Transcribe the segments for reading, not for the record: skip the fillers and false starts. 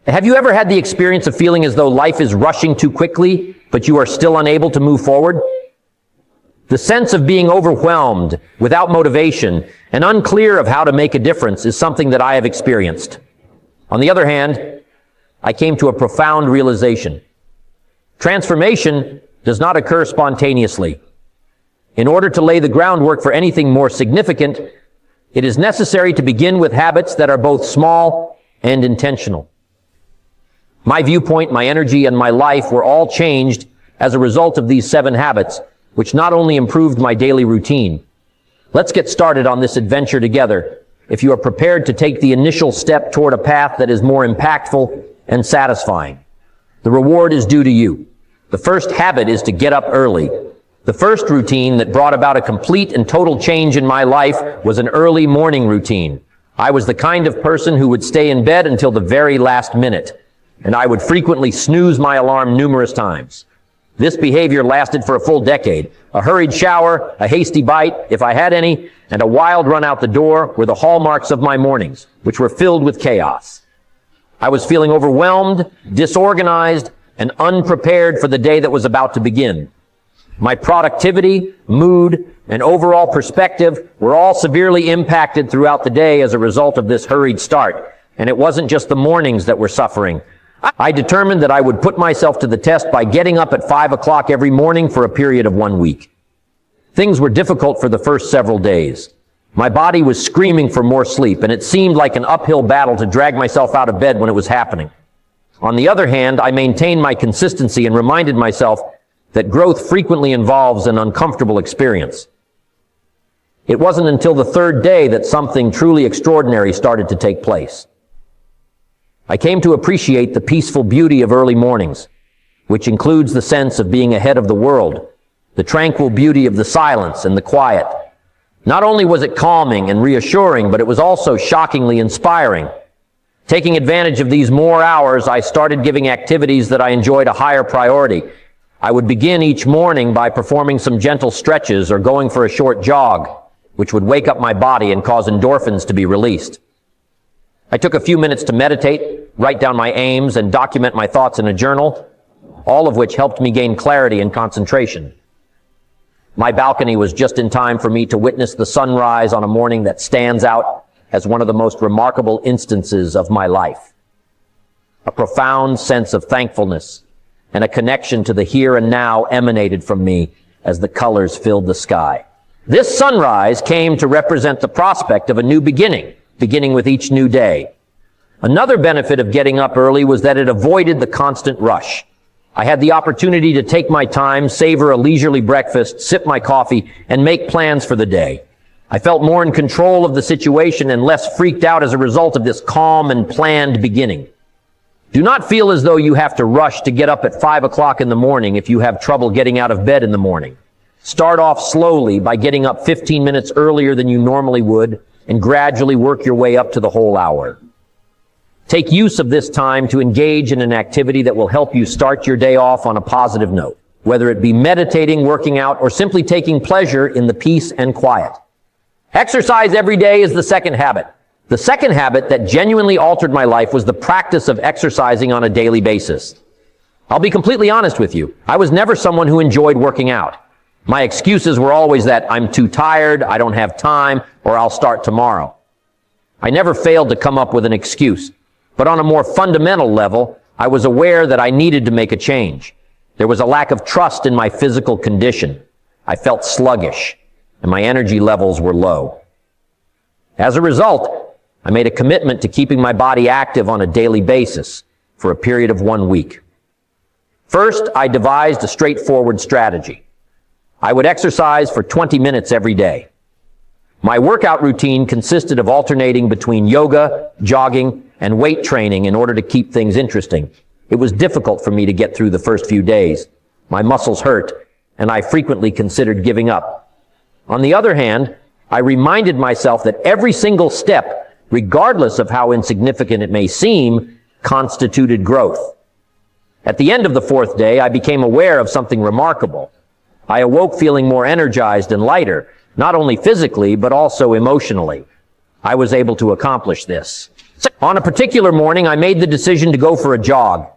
Have you ever had the experience of feeling as though life is rushing too quickly, but you are still unable to move forward? The sense of being overwhelmed, without motivation, and unclear of how to make a difference is something that I have experienced. On the other hand, I came to a profound realization. Transformation does not occur spontaneously. In order to lay the groundwork for anything more significant, it is necessary to begin with habits that are both small and intentional. My viewpoint, my energy, and my life were all changed as a result of these 7 habits, which not only improved my daily routine. Let's get started on this adventure together if you are prepared to take the initial step toward a path that is more impactful and satisfying. The reward is due to you. The first habit is to get up early. The first routine that brought about a complete and total change in my life was an early morning routine. I was the kind of person who would stay in bed until the very last minute, and I would frequently snooze my alarm numerous times. This behavior lasted for a full decade. A hurried shower, a hasty bite, if I had any, and a wild run out the door were the hallmarks of my mornings, which were filled with chaos. I was feeling overwhelmed, disorganized, and unprepared for the day that was about to begin. My productivity, mood, and overall perspective were all severely impacted throughout the day as a result of this hurried start. And it wasn't just the mornings that were suffering. I determined that I would put myself to the test by getting up at 5 o'clock every morning for a period of 1 week. Things were difficult for the first several days. My body was screaming for more sleep, and it seemed like an uphill battle to drag myself out of bed when it was happening. On the other hand, I maintained my consistency and reminded myself that growth frequently involves an uncomfortable experience. It wasn't until the 3rd day that something truly extraordinary started to take place. I came to appreciate the peaceful beauty of early mornings, which includes the sense of being ahead of the world, the tranquil beauty of the silence and the quiet. Not only was it calming and reassuring, but it was also shockingly inspiring. Taking advantage of these more hours, I started giving activities that I enjoyed a higher priority. I would begin each morning by performing some gentle stretches or going for a short jog, which would wake up my body and cause endorphins to be released. I took a few minutes to meditate, write down my aims, and document my thoughts in a journal, all of which helped me gain clarity and concentration. My balcony was just in time for me to witness the sunrise on a morning that stands out as one of the most remarkable instances of my life. A profound sense of thankfulness and a connection to the here and now emanated from me as the colors filled the sky. This sunrise came to represent the prospect of a new beginning with each new day. Another benefit of getting up early was that it avoided the constant rush. I had the opportunity to take my time, savor a leisurely breakfast, sip my coffee, and make plans for the day. I felt more in control of the situation and less freaked out as a result of this calm and planned beginning. Do not feel as though you have to rush to get up at 5 o'clock in the morning if you have trouble getting out of bed in the morning. Start off slowly by getting up 15 minutes earlier than you normally would, and gradually work your way up to the whole hour. Take use of this time to engage in an activity that will help you start your day off on a positive note, whether it be meditating, working out, or simply taking pleasure in the peace and quiet. Exercise every day is the second habit. The second habit that genuinely altered my life was the practice of exercising on a daily basis. I'll be completely honest with you. I was never someone who enjoyed working out. My excuses were always that I'm too tired, I don't have time, or I'll start tomorrow. I never failed to come up with an excuse. But on a more fundamental level, I was aware that I needed to make a change. There was a lack of trust in my physical condition. I felt sluggish, and my energy levels were low. As a result, I made a commitment to keeping my body active on a daily basis for a period of 1 week. First, I devised a straightforward strategy. I would exercise for 20 minutes every day. My workout routine consisted of alternating between yoga, jogging, and weight training in order to keep things interesting. It was difficult for me to get through the first few days. My muscles hurt, and I frequently considered giving up. On the other hand, I reminded myself that every single step, regardless of how insignificant it may seem, constituted growth. At the end of the 4th day, I became aware of something remarkable. I awoke feeling more energized and lighter, not only physically, but also emotionally. I was able to accomplish this. On a particular morning, I made the decision to go for a jog.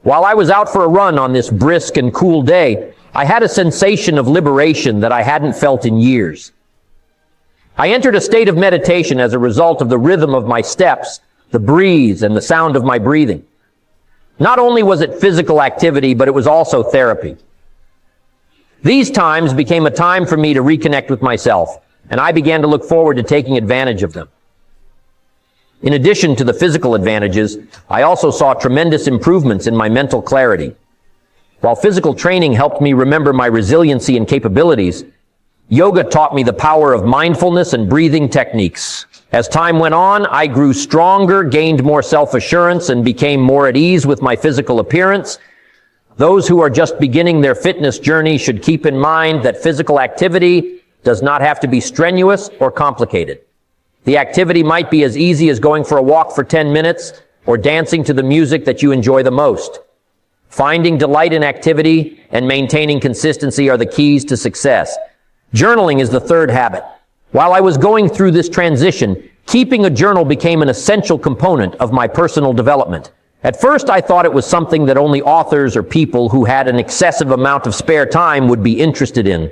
While I was out for a run on this brisk and cool day, I had a sensation of liberation that I hadn't felt in years. I entered a state of meditation as a result of the rhythm of my steps, the breeze, and the sound of my breathing. Not only was it physical activity, but it was also therapy. These times became a time for me to reconnect with myself, and I began to look forward to taking advantage of them. In addition to the physical advantages, I also saw tremendous improvements in my mental clarity. While physical training helped me remember my resiliency and capabilities, yoga taught me the power of mindfulness and breathing techniques. As time went on, I grew stronger, gained more self-assurance, and became more at ease with my physical appearance. Those who are just beginning their fitness journey should keep in mind that physical activity does not have to be strenuous or complicated. The activity might be as easy as going for a walk for 10 minutes or dancing to the music that you enjoy the most. Finding delight in activity and maintaining consistency are the keys to success. Journaling is the third habit. While I was going through this transition, keeping a journal became an essential component of my personal development. At first, I thought it was something that only authors or people who had an excessive amount of spare time would be interested in.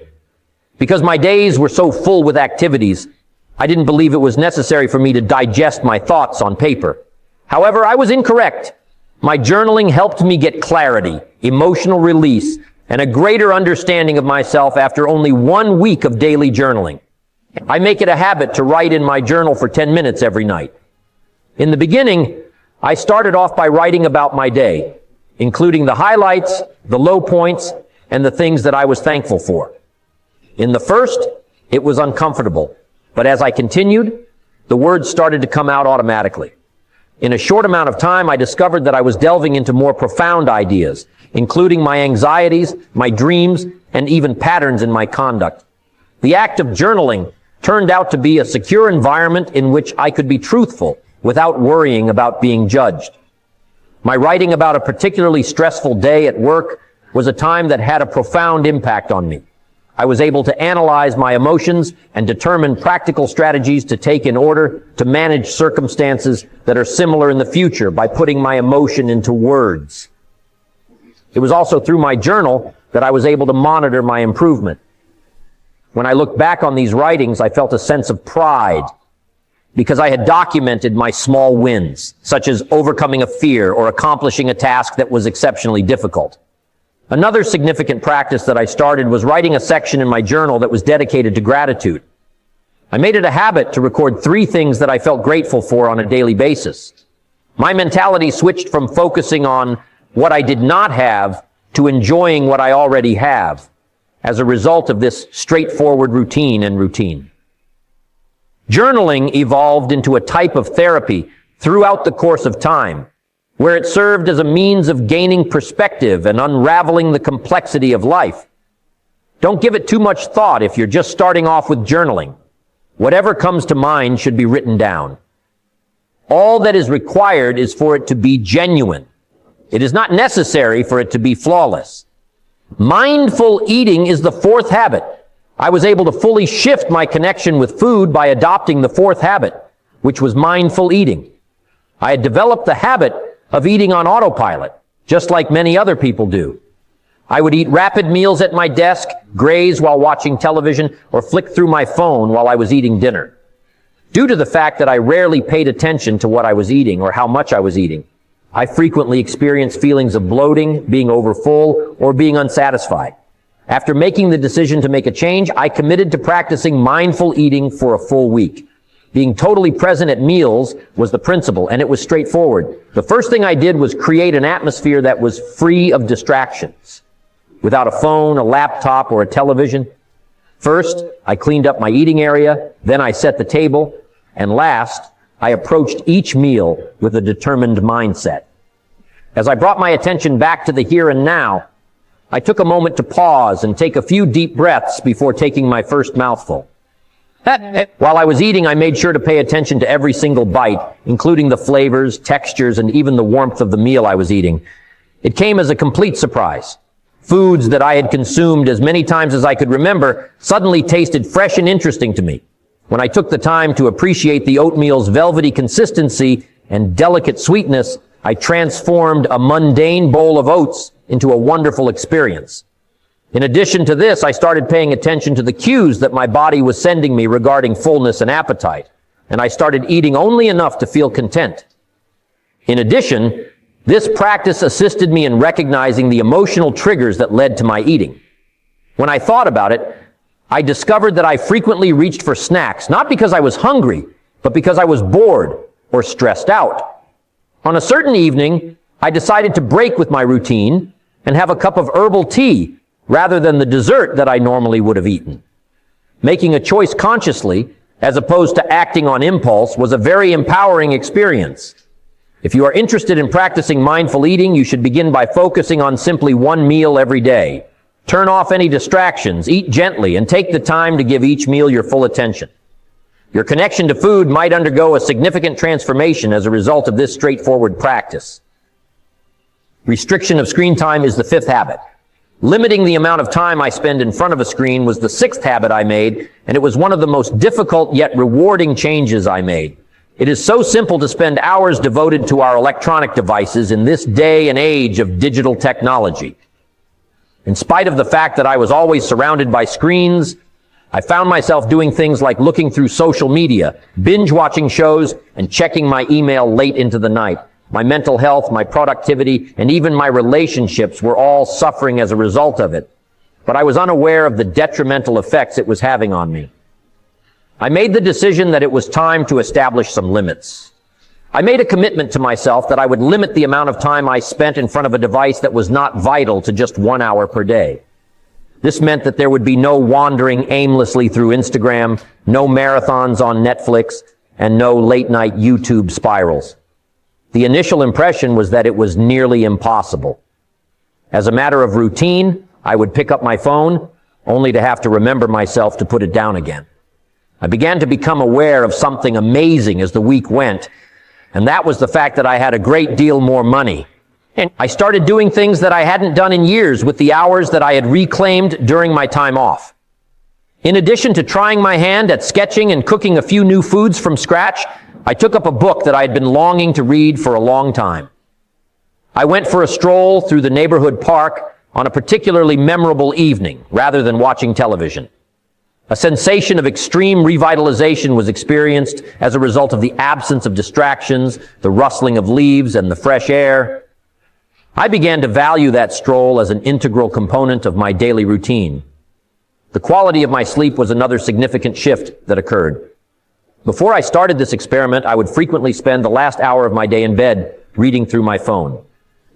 Because my days were so full with activities, I didn't believe it was necessary for me to digest my thoughts on paper. However, I was incorrect. My journaling helped me get clarity, emotional release, and a greater understanding of myself after only 1 week of daily journaling. I make it a habit to write in my journal for 10 minutes every night. In the beginning, I started off by writing about my day, including the highlights, the low points, and the things that I was thankful for. In the first, it was uncomfortable, but as I continued, the words started to come out automatically. In a short amount of time, I discovered that I was delving into more profound ideas, including my anxieties, my dreams, and even patterns in my conduct. The act of journaling turned out to be a secure environment in which I could be truthful without worrying about being judged. My writing about a particularly stressful day at work was a time that had a profound impact on me. I was able to analyze my emotions and determine practical strategies to take in order to manage circumstances that are similar in the future by putting my emotion into words. It was also through my journal that I was able to monitor my improvement. When I looked back on these writings, I felt a sense of pride because I had documented my small wins, such as overcoming a fear or accomplishing a task that was exceptionally difficult. Another significant practice that I started was writing a section in my journal that was dedicated to gratitude. I made it a habit to record 3 things that I felt grateful for on a daily basis. My mentality switched from focusing on what I did not have to enjoying what I already have as a result of this straightforward routine. Journaling evolved into a type of therapy throughout the course of time, where it served as a means of gaining perspective and unraveling the complexity of life. Don't give it too much thought if you're just starting off with journaling. Whatever comes to mind should be written down. All that is required is for it to be genuine. It is not necessary for it to be flawless. Mindful eating is the 4th habit. I was able to fully shift my connection with food by adopting the 4th habit, which was mindful eating. I had developed the habit of eating on autopilot, just like many other people do. I would eat rapid meals at my desk, graze while watching television, or flick through my phone while I was eating dinner. Due to the fact that I rarely paid attention to what I was eating or how much I was eating, I frequently experienced feelings of bloating, being overfull, or being unsatisfied. After making the decision to make a change, I committed to practicing mindful eating for a full week. Being totally present at meals was the principle, and it was straightforward. The first thing I did was create an atmosphere that was free of distractions, without a phone, a laptop, or a television. First, I cleaned up my eating area, then I set the table, and last, I approached each meal with a determined mindset. As I brought my attention back to the here and now, I took a moment to pause and take a few deep breaths before taking my first mouthful. While I was eating, I made sure to pay attention to every single bite, including the flavors, textures, and even the warmth of the meal I was eating. It came as a complete surprise. Foods that I had consumed as many times as I could remember suddenly tasted fresh and interesting to me. When I took the time to appreciate the oatmeal's velvety consistency and delicate sweetness, I transformed a mundane bowl of oats into a wonderful experience. In addition to this, I started paying attention to the cues that my body was sending me regarding fullness and appetite, and I started eating only enough to feel content. In addition, this practice assisted me in recognizing the emotional triggers that led to my eating. When I thought about it, I discovered that I frequently reached for snacks, not because I was hungry, but because I was bored or stressed out. On a certain evening, I decided to break with my routine and have a cup of herbal tea rather than the dessert that I normally would have eaten. Making a choice consciously, as opposed to acting on impulse, was a very empowering experience. If you are interested in practicing mindful eating, you should begin by focusing on simply one meal every day. Turn off any distractions, eat gently, and take the time to give each meal your full attention. Your connection to food might undergo a significant transformation as a result of this straightforward practice. Restriction of screen time is the fifth habit. Limiting the amount of time I spend in front of a screen was the sixth habit I made, and it was one of the most difficult yet rewarding changes I made. It is so simple to spend hours devoted to our electronic devices in this day and age of digital technology. In spite of the fact that I was always surrounded by screens, I found myself doing things like looking through social media, binge-watching shows, and checking my email late into the night. My mental health, my productivity, and even my relationships were all suffering as a result of it. But I was unaware of the detrimental effects it was having on me. I made the decision that it was time to establish some limits. I made a commitment to myself that I would limit the amount of time I spent in front of a device that was not vital to just 1 hour per day. This meant that there would be no wandering aimlessly through Instagram, no marathons on Netflix, and no late-night YouTube spirals. The initial impression was that it was nearly impossible. As a matter of routine, I would pick up my phone, only to have to remember myself to put it down again. I began to become aware of something amazing as the week went, and that was the fact that I had a great deal more money. And I started doing things that I hadn't done in years with the hours that I had reclaimed during my time off. In addition to trying my hand at sketching and cooking a few new foods from scratch, I took up a book that I had been longing to read for a long time. I went for a stroll through the neighborhood park on a particularly memorable evening, rather than watching television. A sensation of extreme revitalization was experienced as a result of the absence of distractions, the rustling of leaves, and the fresh air. I began to value that stroll as an integral component of my daily routine. The quality of my sleep was another significant shift that occurred. Before I started this experiment, I would frequently spend the last hour of my day in bed reading through my phone.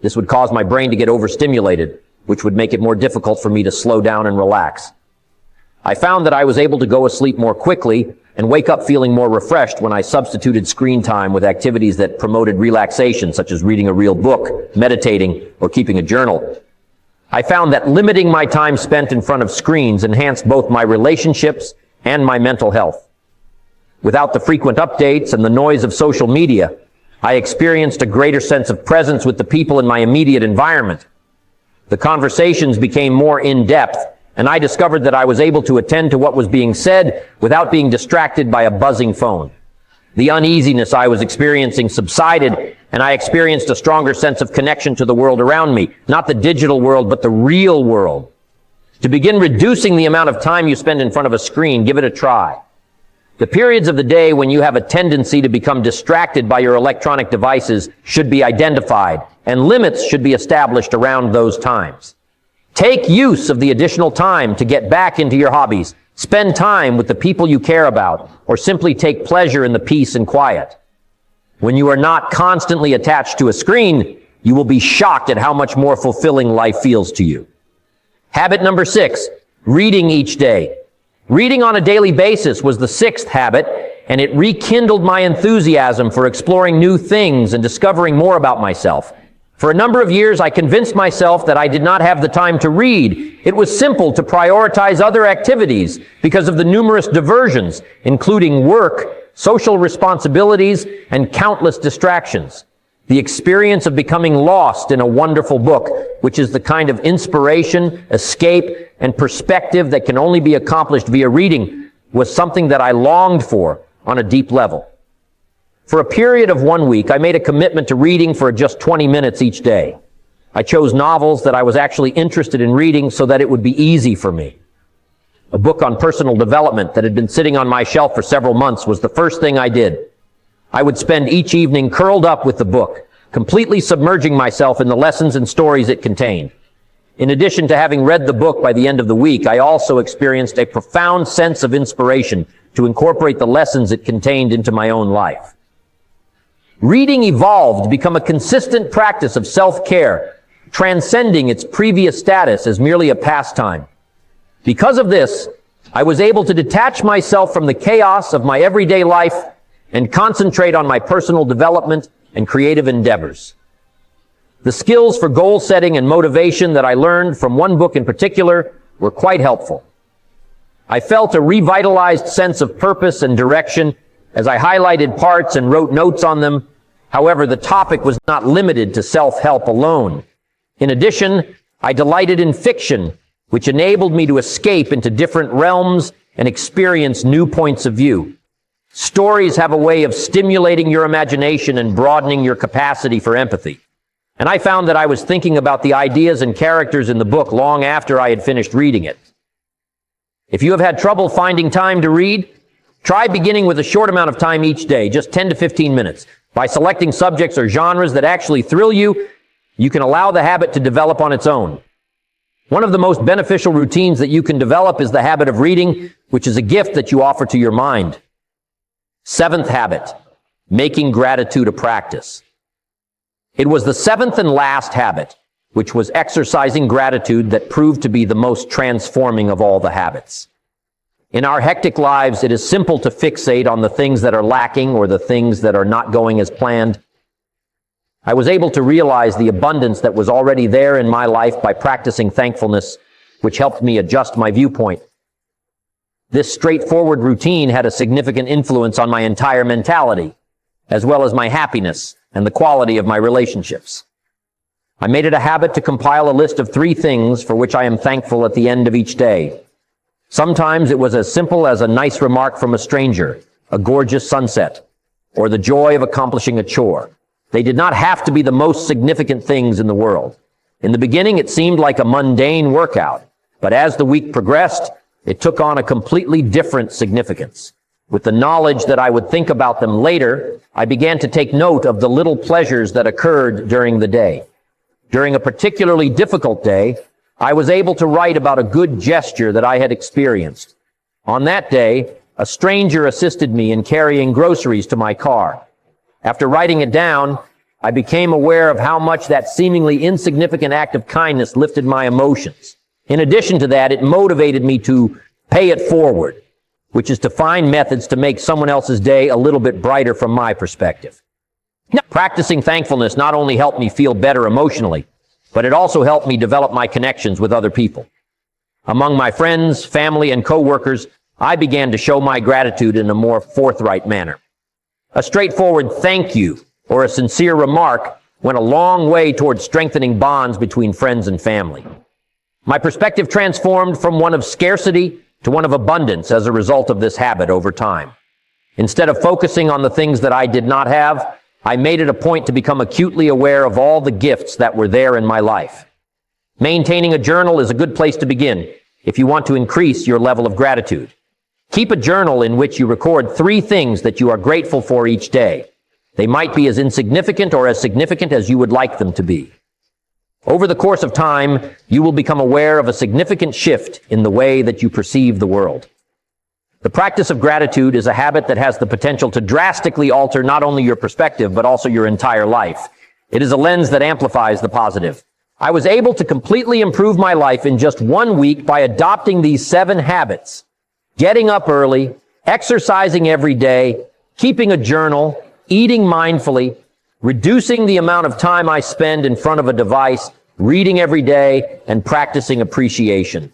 This would cause my brain to get overstimulated, which would make it more difficult for me to slow down and relax. I found that I was able to go asleep more quickly and wake up feeling more refreshed when I substituted screen time with activities that promoted relaxation, such as reading a real book, meditating, or keeping a journal. I found that limiting my time spent in front of screens enhanced both my relationships and my mental health. Without the frequent updates and the noise of social media, I experienced a greater sense of presence with the people in my immediate environment. The conversations became more in-depth, and I discovered that I was able to attend to what was being said without being distracted by a buzzing phone. The uneasiness I was experiencing subsided, and I experienced a stronger sense of connection to the world around me, not the digital world, but the real world. To begin reducing the amount of time you spend in front of a screen, give it a try. The periods of the day when you have a tendency to become distracted by your electronic devices should be identified, and limits should be established around those times. Take use of the additional time to get back into your hobbies. Spend time with the people you care about, or simply take pleasure in the peace and quiet. When you are not constantly attached to a screen, you will be shocked at how much more fulfilling life feels to you. Habit number 6, reading each day. Reading on a daily basis was the 6th habit, and it rekindled my enthusiasm for exploring new things and discovering more about myself. For a number of years, I convinced myself that I did not have the time to read. It was simple to prioritize other activities because of the numerous diversions, including work, social responsibilities, and countless distractions. The experience of becoming lost in a wonderful book, which is the kind of inspiration, escape, and perspective that can only be accomplished via reading, was something that I longed for on a deep level. For a period of 1 week, I made a commitment to reading for just 20 minutes each day. I chose novels that I was actually interested in reading so that it would be easy for me. A book on personal development that had been sitting on my shelf for several months was the first thing I did. I would spend each evening curled up with the book, completely submerging myself in the lessons and stories it contained. In addition to having read the book by the end of the week, I also experienced a profound sense of inspiration to incorporate the lessons it contained into my own life. Reading evolved to become a consistent practice of self-care, transcending its previous status as merely a pastime. Because of this, I was able to detach myself from the chaos of my everyday life and concentrate on my personal development and creative endeavors. The skills for goal setting and motivation that I learned from one book in particular were quite helpful. I felt a revitalized sense of purpose and direction as I highlighted parts and wrote notes on them. However, the topic was not limited to self-help alone. In addition, I delighted in fiction, which enabled me to escape into different realms and experience new points of view. Stories have a way of stimulating your imagination and broadening your capacity for empathy. And I found that I was thinking about the ideas and characters in the book long after I had finished reading it. If you have had trouble finding time to read, try beginning with a short amount of time each day, just 10 to 15 minutes. By selecting subjects or genres that actually thrill you, you can allow the habit to develop on its own. One of the most beneficial routines that you can develop is the habit of reading, which is a gift that you offer to your mind. 7th habit, making gratitude a practice. It was the 7th and last habit, which was exercising gratitude, that proved to be the most transforming of all the habits. In our hectic lives, it is simple to fixate on the things that are lacking or the things that are not going as planned. I was able to realize the abundance that was already there in my life by practicing thankfulness, which helped me adjust my viewpoint. This straightforward routine had a significant influence on my entire mentality, as well as my happiness and the quality of my relationships. I made it a habit to compile a list of 3 things for which I am thankful at the end of each day. Sometimes it was as simple as a nice remark from a stranger, a gorgeous sunset, or the joy of accomplishing a chore. They did not have to be the most significant things in the world. In the beginning, it seemed like a mundane workout, but as the week progressed, it took on a completely different significance. With the knowledge that I would think about them later, I began to take note of the little pleasures that occurred during the day. During a particularly difficult day, I was able to write about a good gesture that I had experienced. On that day, a stranger assisted me in carrying groceries to my car. After writing it down, I became aware of how much that seemingly insignificant act of kindness lifted my emotions. In addition to that, it motivated me to pay it forward, which is to find methods to make someone else's day a little bit brighter from my perspective. Now, practicing thankfulness not only helped me feel better emotionally, but it also helped me develop my connections with other people. Among my friends, family, and coworkers, I began to show my gratitude in a more forthright manner. A straightforward thank you or a sincere remark went a long way toward strengthening bonds between friends and family. My perspective transformed from one of scarcity to one of abundance as a result of this habit over time. Instead of focusing on the things that I did not have, I made it a point to become acutely aware of all the gifts that were there in my life. Maintaining a journal is a good place to begin if you want to increase your level of gratitude. Keep a journal in which you record 3 things that you are grateful for each day. They might be as insignificant or as significant as you would like them to be. Over the course of time, you will become aware of a significant shift in the way that you perceive the world. The practice of gratitude is a habit that has the potential to drastically alter not only your perspective, but also your entire life. It is a lens that amplifies the positive. I was able to completely improve my life in just 1 week by adopting these 7 habits. Getting up early, exercising every day, keeping a journal, eating mindfully, reducing the amount of time I spend in front of a device, reading every day, and practicing appreciation.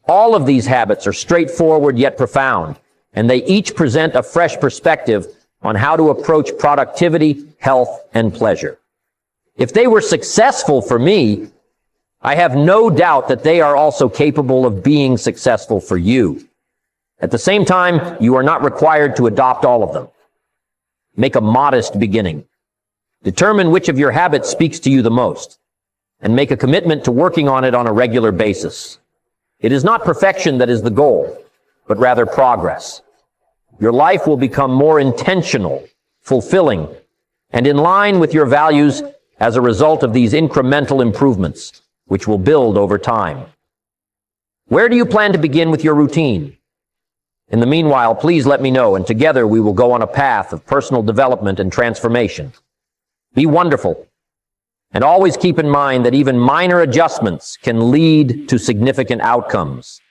All of these habits are straightforward yet profound, and they each present a fresh perspective on how to approach productivity, health, and pleasure. If they were successful for me, I have no doubt that they are also capable of being successful for you. At the same time, you are not required to adopt all of them. Make a modest beginning. Determine which of your habits speaks to you the most, and make a commitment to working on it on a regular basis. It is not perfection that is the goal, but rather progress. Your life will become more intentional, fulfilling, and in line with your values as a result of these incremental improvements, which will build over time. Where do you plan to begin with your routine? In the meanwhile, please let me know, and together we will go on a path of personal development and transformation. Be wonderful, and always keep in mind that even minor adjustments can lead to significant outcomes.